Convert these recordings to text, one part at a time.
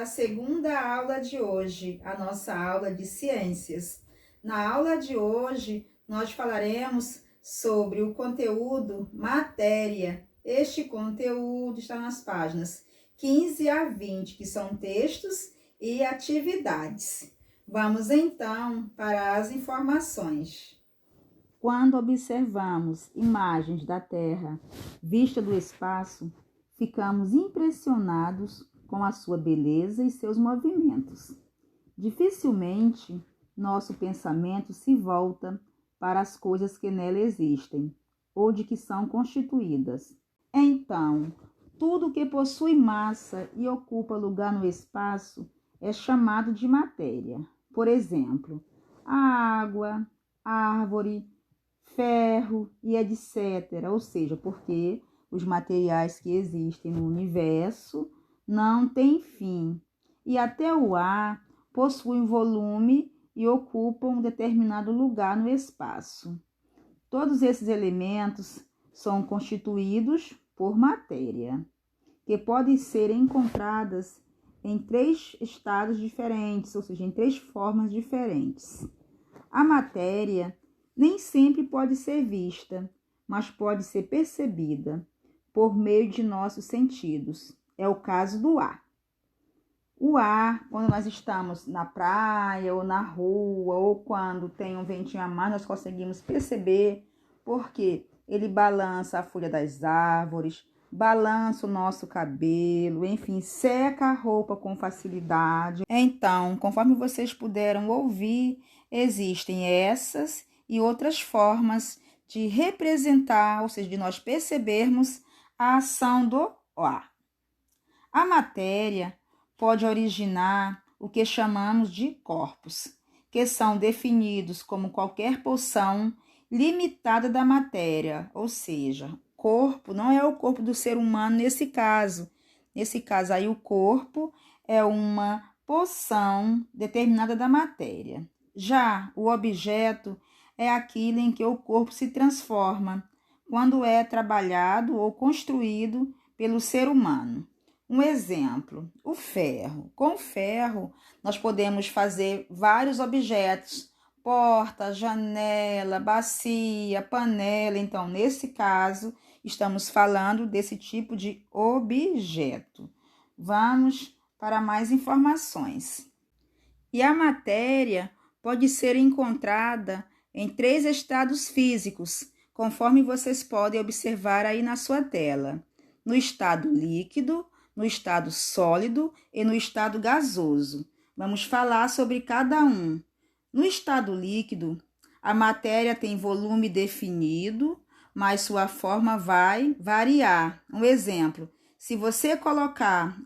a segunda aula de hoje, a nossa aula de ciências. Na aula de hoje, nós falaremos sobre o conteúdo matéria. Este conteúdo está nas páginas 15 a 20, que são textos e atividades. Vamos então para as informações. Quando observamos imagens da Terra vista do espaço, ficamos impressionados com a sua beleza e seus movimentos. Dificilmente nosso pensamento se volta para as coisas que nela existem ou de que são constituídas. Então, tudo que possui massa e ocupa lugar no espaço é chamado de matéria. Por exemplo, a água, árvore, ferro e etc. Ou seja, porque os materiais que existem no universo não têm fim. E até o ar possui volume e ocupam um determinado lugar no espaço. Todos esses elementos são constituídos por matéria, que podem ser encontradas em 3 estados diferentes, ou seja, em 3 formas diferentes. A matéria nem sempre pode ser vista, mas pode ser percebida por meio de nossos sentidos. É o caso do ar. O ar, quando nós estamos na praia ou na rua, ou quando tem um ventinho a mais, nós conseguimos perceber, porque ele balança a folha das árvores, balança o nosso cabelo, enfim, seca a roupa com facilidade. Então, conforme vocês puderam ouvir, existem essas e outras formas de representar, ou seja, de nós percebermos a ação do ar. A matéria pode originar o que chamamos de corpos, que são definidos como qualquer porção limitada da matéria, ou seja, corpo não é o corpo do ser humano nesse caso. Nesse caso aí, o corpo é uma porção determinada da matéria. Já o objeto é aquilo em que o corpo se transforma quando é trabalhado ou construído pelo ser humano. Um exemplo, o ferro. Com o ferro, nós podemos fazer vários objetos, porta, janela, bacia, panela. Então, nesse caso, estamos falando desse tipo de objeto. Vamos para mais informações. E a matéria pode ser encontrada em 3 estados físicos, conforme vocês podem observar aí na sua tela. No estado líquido, no estado sólido e no estado gasoso. Vamos falar sobre cada um. No estado líquido, a matéria tem volume definido, mas sua forma vai variar. Um exemplo, se você colocar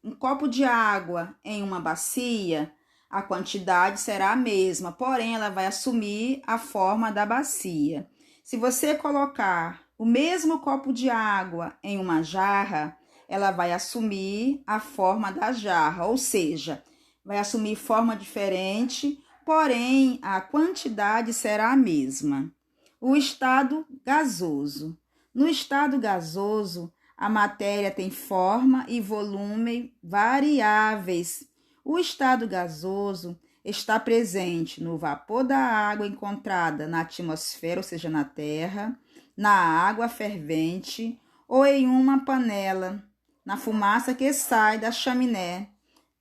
um copo de água em uma bacia, a quantidade será a mesma, porém ela vai assumir a forma da bacia. Se você colocar o mesmo copo de água em uma jarra, ela vai assumir a forma da jarra, ou seja, vai assumir forma diferente, porém a quantidade será a mesma. O estado gasoso. No estado gasoso, a matéria tem forma e volume variáveis. O estado gasoso está presente no vapor da água encontrada na atmosfera, ou seja, na Terra, na água fervente ou em uma panela, na fumaça que sai da chaminé,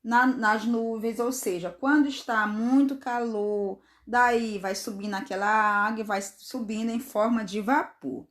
nas nuvens, ou seja, quando está muito calor, daí vai subindo aquela água e vai subindo em forma de vapor.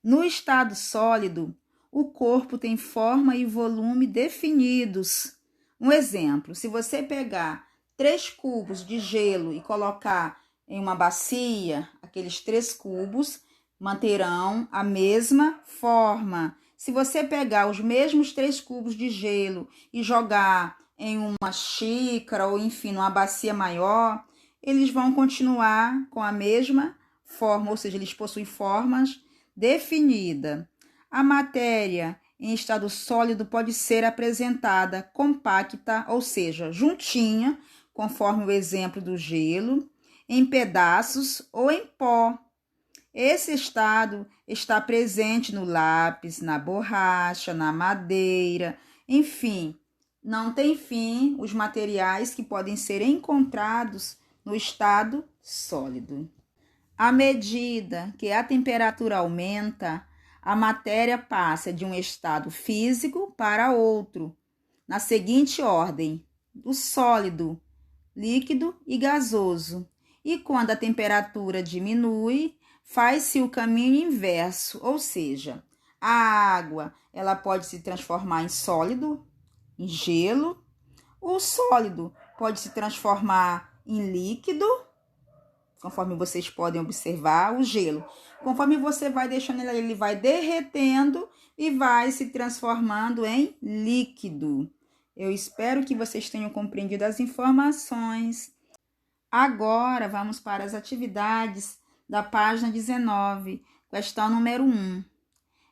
No estado sólido, o corpo tem forma e volume definidos. Um exemplo, se você pegar 3 cubos de gelo e colocar em uma bacia, aqueles 3 cubos manterão a mesma forma. Se você pegar os mesmos 3 cubos de gelo e jogar em uma xícara ou, enfim, numa bacia maior, eles vão continuar com a mesma forma, ou seja, eles possuem formas definidas. A matéria em estado sólido pode ser apresentada compacta, ou seja, juntinha, conforme o exemplo do gelo, em pedaços ou em pó. Esse estado está presente no lápis, na borracha, na madeira, enfim, não tem fim os materiais que podem ser encontrados no estado sólido. À medida que a temperatura aumenta, a matéria passa de um estado físico para outro, na seguinte ordem: do sólido, líquido e gasoso. E quando a temperatura diminui, faz-se o caminho inverso, ou seja, a água ela pode se transformar em sólido, em gelo, o sólido pode se transformar em líquido, conforme vocês podem observar, o gelo. Conforme você vai deixando ele vai derretendo e vai se transformando em líquido. Eu espero que vocês tenham compreendido as informações. Agora, vamos para as atividades da página 19, questão número 1.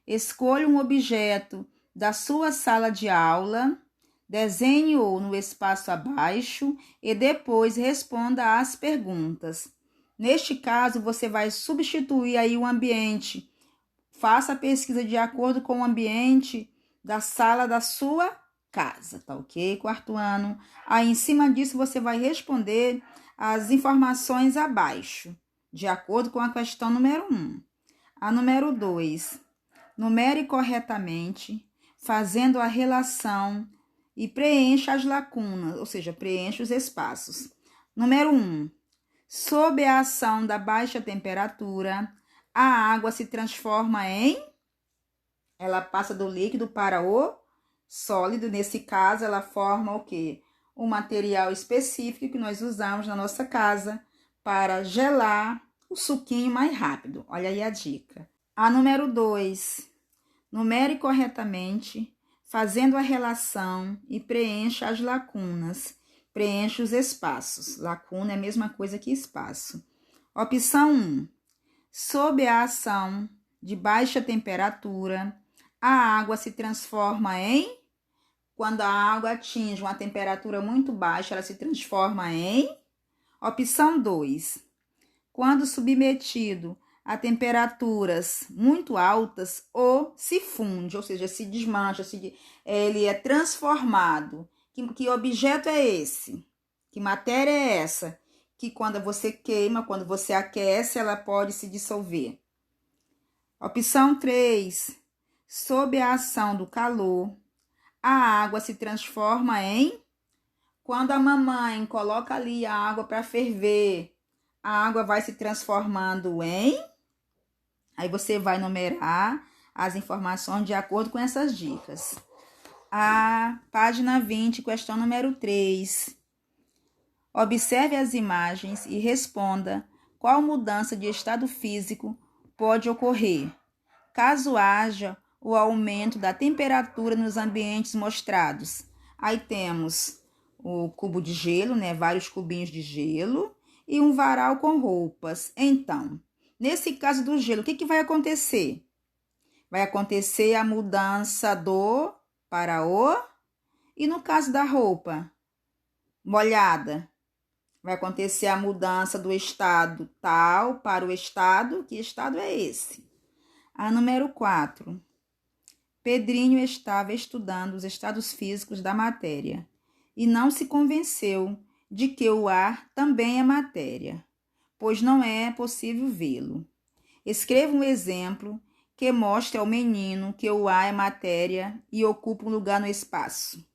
Escolha um objeto da sua sala de aula, desenhe-o no espaço abaixo e depois responda às perguntas. Neste caso, você vai substituir aí o ambiente. Faça a pesquisa de acordo com o ambiente da sala da sua casa, tá ok? Quarto ano. Aí, em cima disso, você vai responder as informações abaixo, de acordo com a questão número 1. A número 2. Numere corretamente, fazendo a relação e preencha as lacunas, ou seja, preencha os espaços. Número 1. Sob a ação da baixa temperatura, a água se transforma em... Ela passa do líquido para o sólido. Nesse caso, ela forma o quê? Um material específico que nós usamos na nossa casa para gelar o suquinho mais rápido. Olha aí a dica. A número 2. Numere corretamente, fazendo a relação e preencha as lacunas. Preencha os espaços. Lacuna é a mesma coisa que espaço. Opção 1. Sob a ação de baixa temperatura, a água se transforma em... Quando a água atinge uma temperatura muito baixa, ela se transforma em... Opção 2. Quando submetido a temperaturas muito altas, ou se funde, ou seja, se desmancha, ele é transformado. Que objeto é esse? Que matéria é essa? Que quando você queima, quando você aquece, ela pode se dissolver. Opção 3. Sob a ação do calor, a água se transforma em... Quando a mamãe coloca ali a água para ferver, a água vai se transformando em... Aí você vai numerar as informações de acordo com essas dicas. A página 20, questão número 3. Observe as imagens e responda qual mudança de estado físico pode ocorrer, caso haja o aumento da temperatura nos ambientes mostrados. Aí temos o cubo de gelo, né? Vários cubinhos de gelo e um varal com roupas. Então, nesse caso do gelo, o que vai acontecer? Vai acontecer a mudança do para o... E no caso da roupa molhada, vai acontecer a mudança do estado tal para o estado. Que estado é esse? A número 4. Pedrinho estava estudando os estados físicos da matéria e não se convenceu de que o ar também é matéria, pois não é possível vê-lo. Escreva um exemplo que mostre ao menino que o ar é matéria e ocupa um lugar no espaço.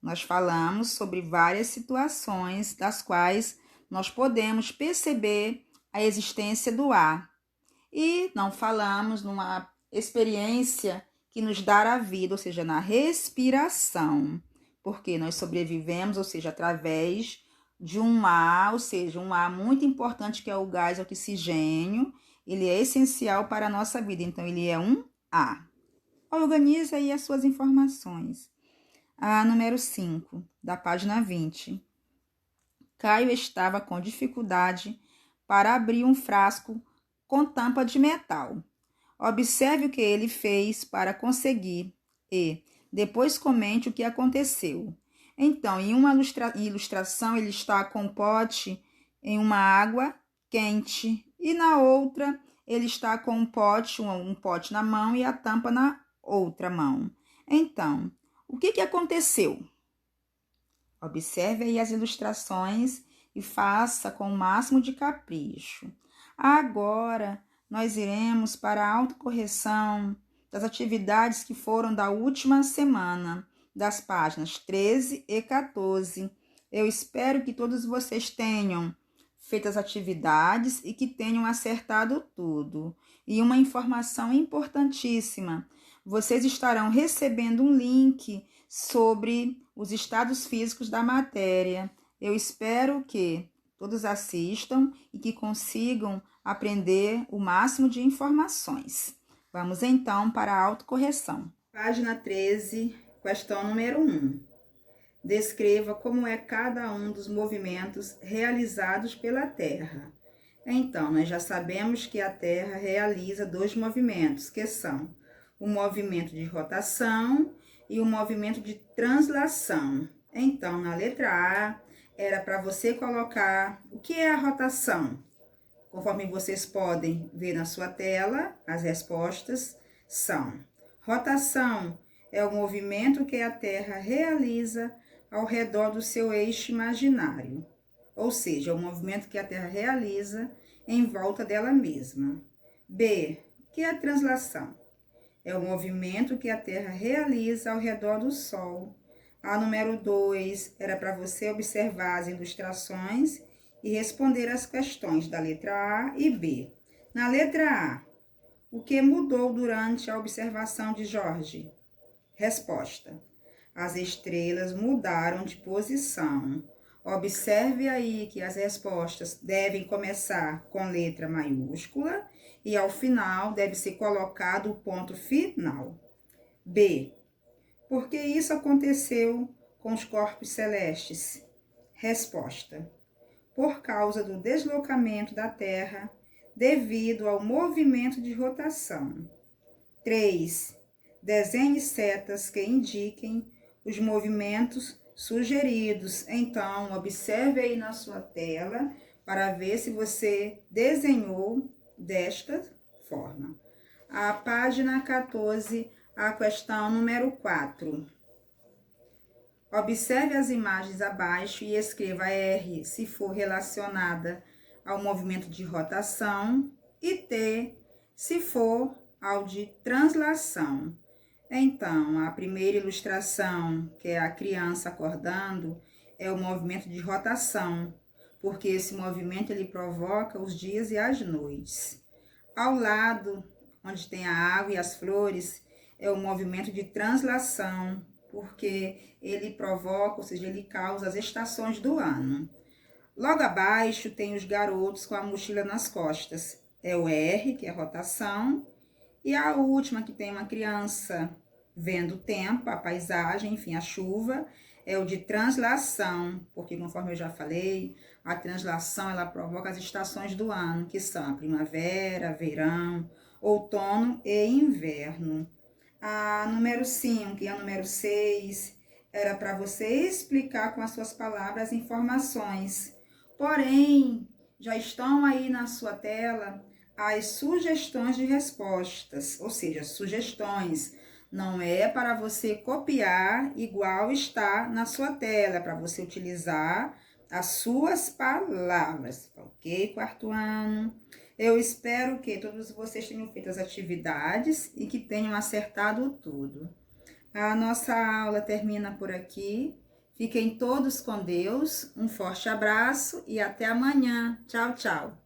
Nós falamos sobre várias situações das quais nós podemos perceber a existência do ar. E não falamos numa experiência que nos dá a vida, ou seja, na respiração. Porque nós sobrevivemos, ou seja, através de um ar, ou seja, um ar muito importante que é o gás oxigênio. Ele é essencial para a nossa vida, então ele é um ar. Organize aí as suas informações. A número 5, da página 20. Caio estava com dificuldade para abrir um frasco com tampa de metal. Observe o que ele fez para conseguir e depois comente o que aconteceu. Então, em uma ilustração, ele está com um pote em uma água quente e na outra ele está com um pote na mão e a tampa na outra mão. Então, O que aconteceu? Observe aí as ilustrações e faça com o máximo de capricho. Agora, nós iremos para a autocorreção das atividades que foram da última semana, das páginas 13 e 14. Eu espero que todos vocês tenham feito as atividades e que tenham acertado tudo. E uma informação importantíssima: vocês estarão recebendo um link sobre os estados físicos da matéria. Eu espero que todos assistam e que consigam aprender o máximo de informações. Vamos então para a autocorreção. Página 13, questão número 1. Descreva como é cada um dos movimentos realizados pela Terra. Então, nós já sabemos que a Terra realiza 2 movimentos, que são o movimento de rotação e o movimento de translação. Então, na letra A, era para você colocar o que é a rotação. Conforme vocês podem ver na sua tela, as respostas são: rotação é o movimento que a Terra realiza ao redor do seu eixo imaginário, ou seja, é o movimento que a Terra realiza em volta dela mesma. B, que é a translação? É o movimento que a Terra realiza ao redor do Sol. A número 2 era para você observar as ilustrações e responder as questões da letra A e B. Na letra A, o que mudou durante a observação de Jorge? Resposta: as estrelas mudaram de posição. Observe aí que as respostas devem começar com letra maiúscula e ao final deve ser colocado o ponto final. B. Por que isso aconteceu com os corpos celestes? Resposta: por causa do deslocamento da Terra devido ao movimento de rotação. 3. Desenhe setas que indiquem os movimentos sugeridos. Então, observe aí na sua tela para ver se você desenhou desta forma. A página 14, a questão número 4. Observe as imagens abaixo e escreva R se for relacionada ao movimento de rotação e T se for ao de translação. Então, a primeira ilustração, que é a criança acordando, é o movimento de rotação, porque esse movimento ele provoca os dias e as noites. Ao lado, onde tem a água e as flores, é o movimento de translação, porque ele provoca, ou seja, ele causa as estações do ano. Logo abaixo tem os garotos com a mochila nas costas. É o R, que é rotação, e a última, que tem uma criança vendo o tempo, a paisagem, enfim, a chuva, é o de translação, porque conforme eu já falei, a translação ela provoca as estações do ano, que são a primavera, verão, outono e inverno. A número 5 e a número 6 era para você explicar com as suas palavras as informações. Porém, já estão aí na sua tela as sugestões de respostas, ou seja, sugestões. Não é para você copiar igual está na sua tela, é para você utilizar as suas palavras, ok, quarto ano? Eu espero que todos vocês tenham feito as atividades e que tenham acertado tudo. A nossa aula termina por aqui. Fiquem todos com Deus. Um forte abraço e até amanhã. Tchau, tchau.